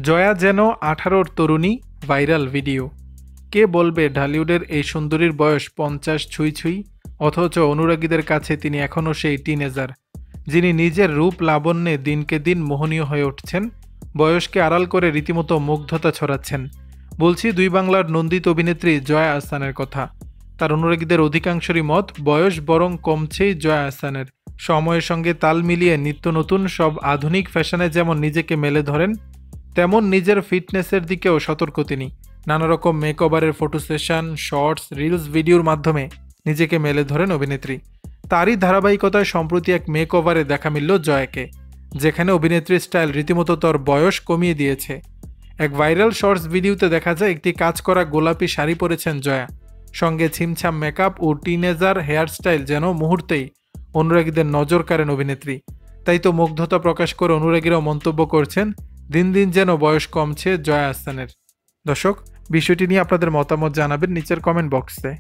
জয়া যেন 18-র তরুণী, viral video. কে বলবে ঢালিউডের এই সুন্দরীর বয়স 50 ছুঁই ছুঁই, অথচ অনুরাগীদের কাছে তিনি এখনও সেই টিনেজার, যিনি নিজের রূপ লাবণ্যে দিনকে দিন মোহনীয় হয়ে উঠছেন, বয়সকে আড়াল করে রীতিমতো মুগ্ধতা ছড়াচ্ছেন। বলছি দুই বাংলার নন্দিত অভিনেত্রী জয়া আহসানের কথা। তার অনুরাগীদের অধিকাংশেরই মত বয়স বরং কমছেই জয়া আহসানের। সময়ের সঙ্গে তাল মিলিয়ে নিত্য নতুন সব আধুনিক ফ্যাশনে যেমন নিজেকে মেলে ধরেন, তেমন নিজের ফিটনেসের দিকেও সতর্ক তিনি। নানা রকম মেকওভারের ফটো সেশন, শর্টস, রিলস ভিডিওর মাধ্যমে নিজেকে মেলে ধরেন অভিনেত্রী। তারই ধারাবাহিকতায় সম্প্রতি এক মেকওভারে দেখা মিলল জয়াকে, যেখানে অভিনেত্রীর স্টাইল রীতিমতো তার বয়স কমিয়ে দিয়েছে। এক ভাইরাল শর্টস ভিডিওতে দেখা যায় একটি কাজ করা গোলাপি শাড়ি পরেছেন জয়া, সঙ্গে ছিমছাম মেকআপ ও টিনেজার হেয়ার স্টাইল যেন মুহূর্তেই অনুরাগীদের নজর কাড়েন অভিনেত্রী। তাই তো মুগ্ধতা প্রকাশ করে অনুরাগীরাও মন্তব্য করছেন, দিন দিন যেন বয়স কমছে জয়া আহসানের। দর্শক, বিষয়টি নিয়ে আপনাদের মতামত জানাবেন নিচের কমেন্ট বক্সে।